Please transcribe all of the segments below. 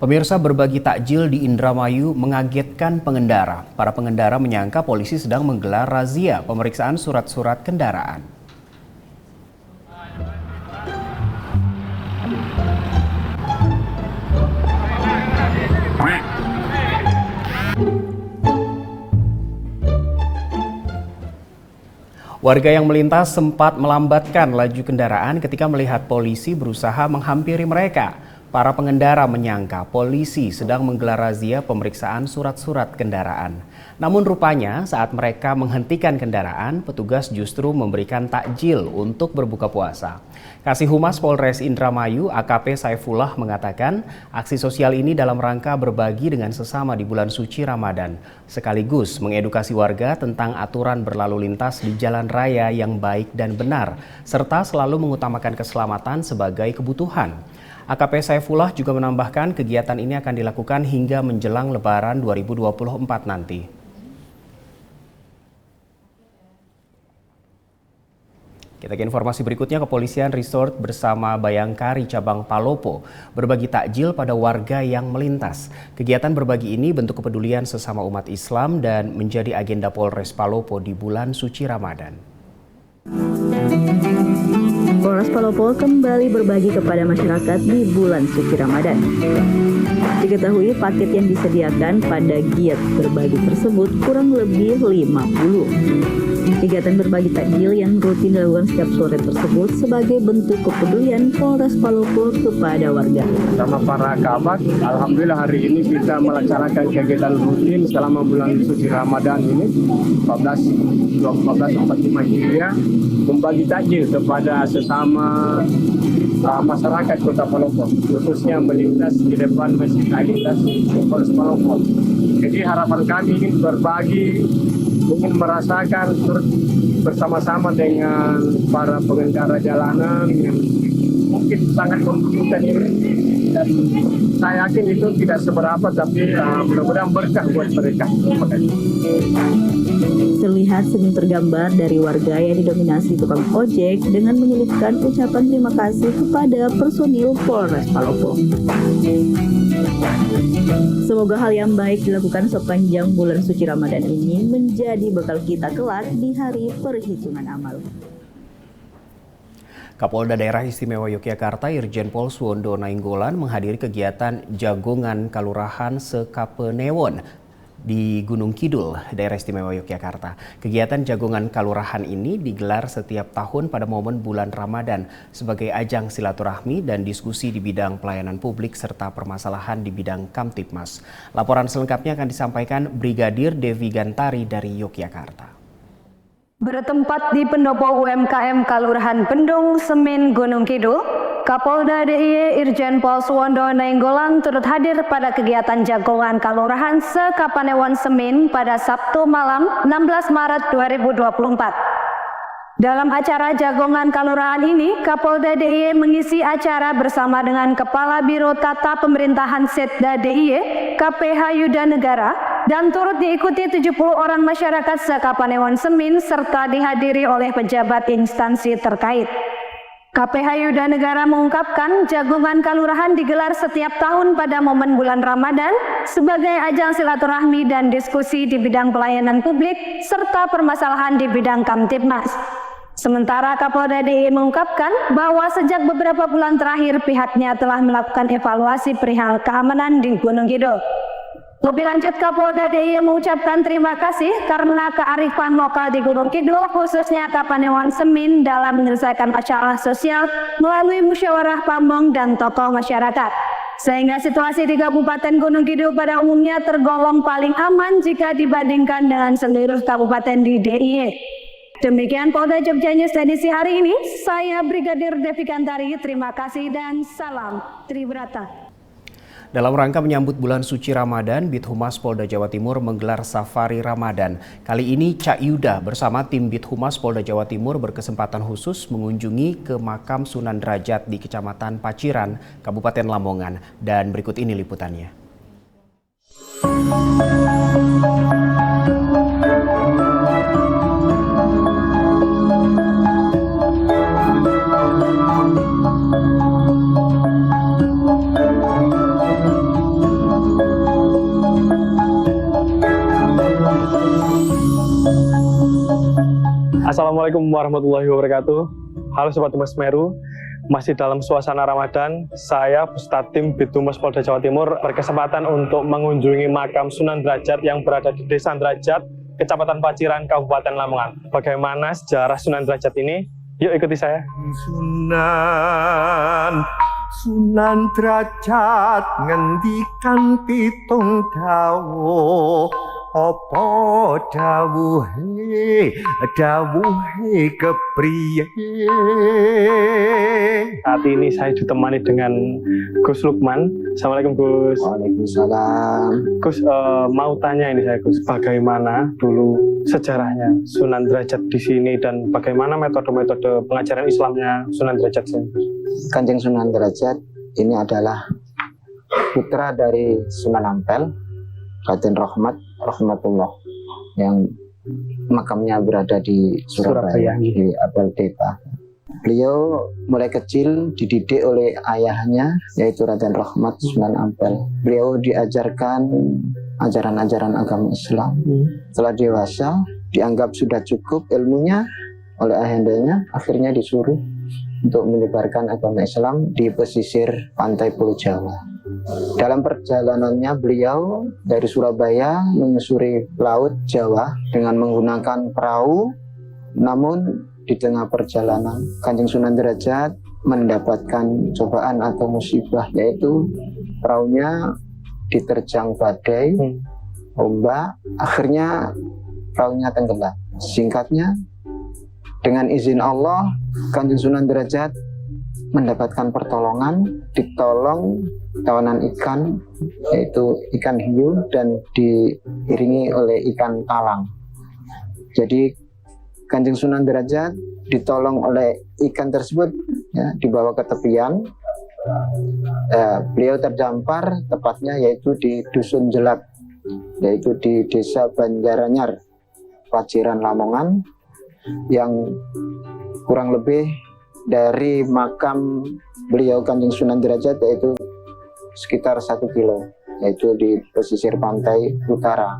Pemirsa, berbagi takjil di Indramayu mengagetkan pengendara. Para pengendara menyangka polisi sedang menggelar razia pemeriksaan surat-surat kendaraan. Warga yang melintas sempat melambatkan laju kendaraan ketika melihat polisi berusaha menghampiri mereka. Para pengendara menyangka polisi sedang menggelar razia pemeriksaan surat-surat kendaraan. Namun rupanya saat mereka menghentikan kendaraan, petugas justru memberikan takjil untuk berbuka puasa. Kasih Humas Polres Indramayu, AKP Saifullah mengatakan, aksi sosial ini dalam rangka berbagi dengan sesama di bulan suci Ramadan, sekaligus mengedukasi warga tentang aturan berlalu lintas di jalan raya yang baik dan benar, serta selalu mengutamakan keselamatan sebagai kebutuhan. AKP Saifullah juga menambahkan kegiatan ini akan dilakukan hingga menjelang Lebaran 2024 nanti. Kita ke informasi berikutnya, Kepolisian Resort bersama Bayangkari Cabang Palopo berbagi takjil pada warga yang melintas. Kegiatan berbagi ini bentuk kepedulian sesama umat Islam dan menjadi agenda Polres Palopo di bulan suci Ramadan. Polres Palopo kembali berbagi kepada masyarakat di bulan suci Ramadan. Diketahui paket yang disediakan pada giat berbagi tersebut kurang lebih 50. Kegiatan berbagi takjil yang rutin dilakukan setiap sore tersebut sebagai bentuk kepedulian Polres Palopo kepada warga. Sama para kabat, alhamdulillah hari ini kita melaksanakan kegiatan rutin selama bulan suci Ramadan ini 1445 Hijriah, membagi takjil kepada sesama masyarakat Kota Palopo, khususnya melintas di depan Masjid Alitas Polres Palopo. Jadi harapan kami ingin berbagi, ingin merasakan bersama-sama dengan para pengendara jalanan yang mungkin sangat membutuhkan ini. Dan saya yakin itu tidak seberapa, tapi mudah-mudahan berkah buat mereka. Terlihat senyum tergambar dari warga yang didominasi tukang ojek dengan menyelipkan ucapan terima kasih kepada personil Polres Palopo. Semoga hal yang baik dilakukan sepanjang bulan suci Ramadan ini menjadi bekal kita kelak di hari perhitungan amal. Kapolda Daerah Istimewa Yogyakarta Irjen Pol Suwondo Nainggolan menghadiri kegiatan Jagongan Kalurahan Sekapenewon di Gunung Kidul, Daerah Istimewa Yogyakarta. Kegiatan Jagongan Kalurahan ini digelar setiap tahun pada momen bulan Ramadan sebagai ajang silaturahmi dan diskusi di bidang pelayanan publik serta permasalahan di bidang Kamtibmas. Laporan selengkapnya akan disampaikan Brigadir Devi Gantari dari Yogyakarta. Bertempat di pendopo UMKM Kalurahan Bendung, Semin, Gunung Kidul, Kapolda DIY Irjen Pol Suwondo Nainggolan turut hadir pada kegiatan Jagongan Kalurahan Sekapanewon Semin pada Sabtu malam 16 Maret 2024. Dalam acara Jagongan Kalurahan ini, Kapolda DIY mengisi acara bersama dengan Kepala Biro Tata Pemerintahan Setda DIY, KPH Yuda Negara, dan turut diikuti 70 orang masyarakat Sekapanewon Semin serta dihadiri oleh pejabat instansi terkait. KPH Yuda Negara mengungkapkan Jagongan Kalurahan digelar setiap tahun pada momen bulan Ramadan sebagai ajang silaturahmi dan diskusi di bidang pelayanan publik serta permasalahan di bidang Kamtibmas. Sementara Kapolda DIY mengungkapkan bahwa sejak beberapa bulan terakhir pihaknya telah melakukan evaluasi perihal keamanan di Gunung Kidul. Lebih lanjut, Kapolda DIY mengucapkan terima kasih karena kearifan lokal di Gunung Kidul, khususnya Kapanewon Semin, dalam menyelesaikan masalah sosial melalui musyawarah pamong dan tokoh masyarakat. Sehingga situasi di Kabupaten Gunung Kidul pada umumnya tergolong paling aman jika dibandingkan dengan seluruh kabupaten di DIY. Demikian Polda Jogja News edisi hari ini, saya Brigadir Devi Gantari, terima kasih dan salam Tribrata. Dalam rangka menyambut bulan suci Ramadan, Bithumas Polda Jawa Timur menggelar Safari Ramadan. Kali ini Cak Yuda bersama tim Bithumas Polda Jawa Timur berkesempatan khusus mengunjungi ke makam Sunan Derajat di Kecamatan Paciran, Kabupaten Lamongan. Dan berikut ini liputannya. Assalamualaikum warahmatullahi wabarakatuh. Halo Sobat Humas Semeru, masih dalam suasana Ramadan, saya Ustadz Tim Bidhumas Polda Jawa Timur berkesempatan untuk mengunjungi makam Sunan Derajat yang berada di Desa Derajat, Kecamatan Paciran, Kabupaten Lamongan. Bagaimana sejarah Sunan Derajat ini? Yuk ikuti saya. Sunan Derajat ngendikan pitung dawuh, apa dawuhe kepriye. Saat ini saya ditemani dengan Gus Lukman. Assalamualaikum Gus. Waalaikumsalam. Gus, mau tanya ini saya Gus, bagaimana dulu sejarahnya Sunan Derajat di sini dan bagaimana metode-metode pengajaran Islamnya Sunan Derajat sini? Kanjeng Sunan Derajat ini adalah putra dari Sunan Ampel, Raden Rahmatullah, yang makamnya berada di Surabaya, di Apel Deta. Beliau mulai kecil dididik oleh ayahnya, yaitu Raden Rahmat Sunan Ampel. Beliau diajarkan ajaran-ajaran agama Islam. Setelah dewasa, dianggap sudah cukup ilmunya oleh ayahandanya, akhirnya disuruh untuk menyebarkan agama Islam di pesisir pantai Pulau Jawa. Dalam perjalanannya beliau dari Surabaya menyusuri laut Jawa dengan menggunakan perahu, namun di tengah perjalanan Kanjeng Sunan Derajat mendapatkan cobaan atau musibah, yaitu perahunya diterjang badai, ombak, akhirnya perahunya tenggelam. Singkatnya, dengan izin Allah, Kanjeng Sunan Derajat mendapatkan pertolongan, ditolong kawanan ikan, yaitu ikan hiu, dan diiringi oleh ikan talang. Jadi Kanjeng Sunan Derajat ditolong oleh ikan tersebut, ya, dibawa ke tepian. Beliau terdampar, tepatnya yaitu di Dusun Jelap, yaitu di Desa Banjaranyar, Paciran, Lamongan, yang kurang lebih dari makam beliau Kanjeng Sunan Derajat yaitu sekitar 1 kilo, yaitu di pesisir pantai utara,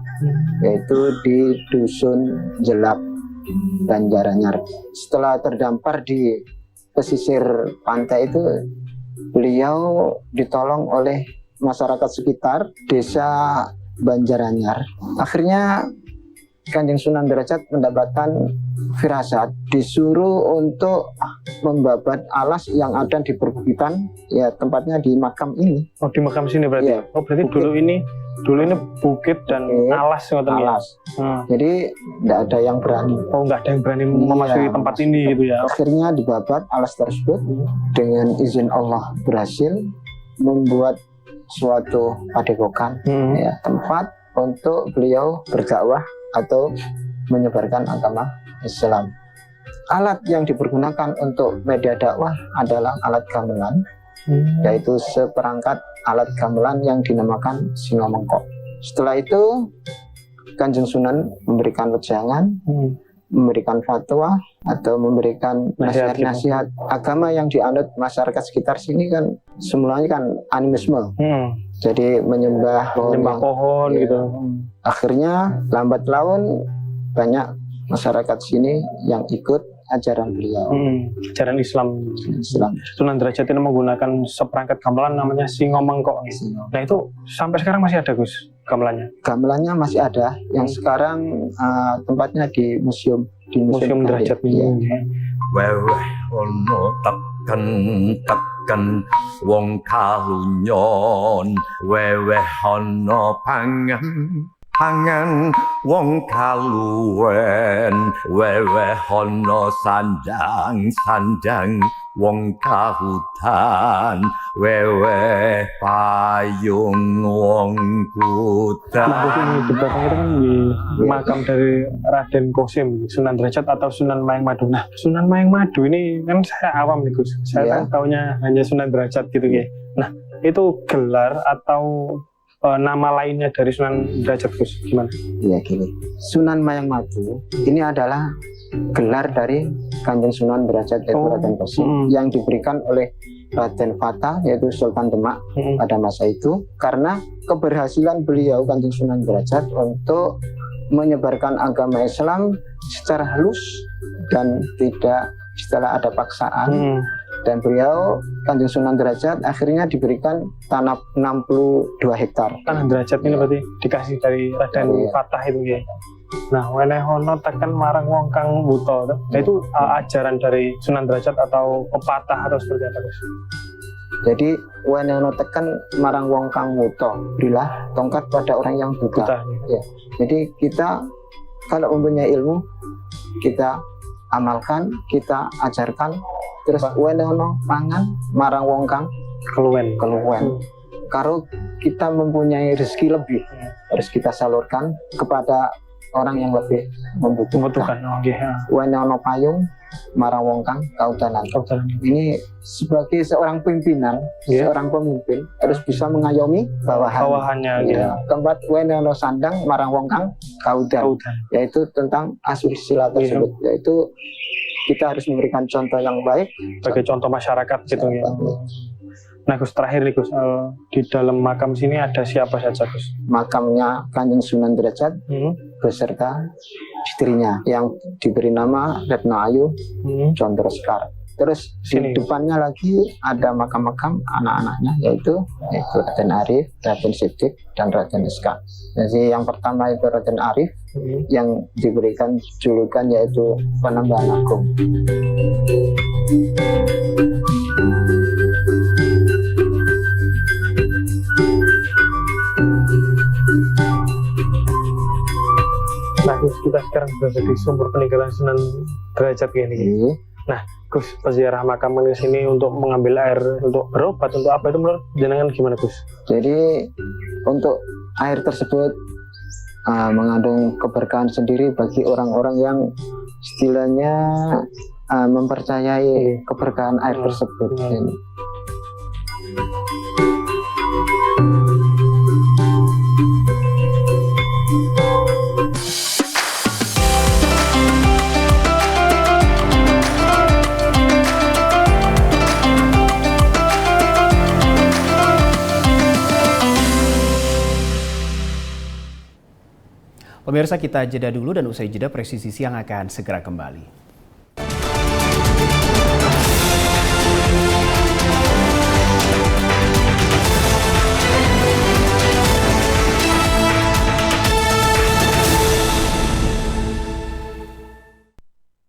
yaitu di Dusun Jelap, Banjaranyar. Setelah terdampar di pesisir pantai itu, beliau ditolong oleh masyarakat sekitar Desa Banjaranyar. Akhirnya Kanjeng Sunan Derajat mendapatkan firasat, disuruh untuk membabat alas yang ada di perbukitan, ya tempatnya di makam ini. Oh, di makam sini berarti? Ya, oh, berarti dulu ini bukit dan alas. Jadi tidak ada yang berani. Oh, nggak ada yang berani memasuki tempat ini gitu ya? Akhirnya dibabat alas tersebut, dengan izin Allah berhasil membuat suatu padepokan, ya, tempat untuk beliau berdakwah atau menyebarkan agama Islam. Alat yang dipergunakan untuk media dakwah adalah alat gamelan, yaitu seperangkat alat gamelan yang dinamakan singomengkok. Setelah itu Kanjeng Sunan memberikan wejangan, memberikan fatwa atau memberikan nasihat-nasihat agama yang dianut masyarakat sekitar sini. Kan semulanya kan animisme, jadi menyembah pohon, ya, gitu. Akhirnya lambat laun banyak masyarakat sini yang ikut ajaran beliau, ajaran Islam. Sunan Derajat ini menggunakan seperangkat gamelan namanya singomengkok. Nah itu sampai sekarang masih ada Gus gamelannya? Gamelannya masih ada, yang sekarang tempatnya di museum Derajat ini. Weweh ono tekan wong kalunyon, weweh ono pangan wong kaluwen, weweh ono sandang wong kahutan, weweh payung wong kutan. Nah, ini di belakang itu kan di makam dari Raden Kosim, Sunan Derajat atau Sunan Mayang Madu. Nah, Sunan Mayang Madu ini kan saya awam nih Gus, saya kan taunya hanya Sunan Derajat gitu ya. Nah, itu gelar atau nama lainnya dari Sunan Derajat Gus, gimana? Iya gini, Sunan Mayang Madu ini adalah gelar dari Kanjeng Sunan Derajat yaitu Raden Kosim yang diberikan oleh Raden Fata yaitu Sultan Demak pada masa itu, karena keberhasilan beliau Kanjeng Sunan Derajat untuk menyebarkan agama Islam secara halus dan tidak setelah ada paksaan. Dan beliau Kanjeng Sunan Derajat akhirnya diberikan tanah 62 hektar. Tanah Derajat ini berarti dikasih dari Raden Fatah itu ya. Nah, wenehono tekan marang wong kang buta. Nah, itu ajaran dari Sunan Derajat atau pepatah atau seperti apa, Gus? Jadi wenehono tekan marang wong kang buta, berilah tongkat pada orang yang buta. Ya. Jadi kita kalau mempunyai ilmu, kita amalkan, kita ajarkan. Terus wenehono pangan marang wong kang keluwen. Kalau kita mempunyai rezeki lebih, harus kita salurkan kepada orang yang lebih membutuhkan. Wenehono payung marang wong kang kaudanan. Ini sebagai seorang pimpinan, seorang pemimpin harus bisa mengayomi bawahannya. Ya. Keempat, wenehono sandang marang wong kang kaudan. Yaitu tentang asusila tersebut, yaitu kita harus memberikan contoh yang baik sebagai contoh masyarakat gitu ya. Nah Gus, terakhir nih Gus, di dalam makam sini ada siapa saja Gus? Makamnya Kanjeng Sunan Derajat beserta istrinya yang diberi nama Retno Ayu Condro Sekar. Terus di depannya lagi ada makam-makam anak-anaknya yaitu Raden Arif, Raden Sidik, dan Raden Iskak. Jadi yang pertama itu Raden Arif yang diberikan julukan yaitu Panembahan Agung. Nah Gus, kita sekarang berada di sumber peninggalan Sunan Derajat ini. Nah Gus, peziarah makam ini sini untuk mengambil air, untuk berobat, untuk apa itu menurut jenengan gimana Gus? Jadi untuk air tersebut mengandung keberkahan sendiri bagi orang-orang yang istilahnya mempercayai keberkahan air tersebut. Pemirsa, kita jeda dulu dan usai jeda Presisi Siang akan segera kembali.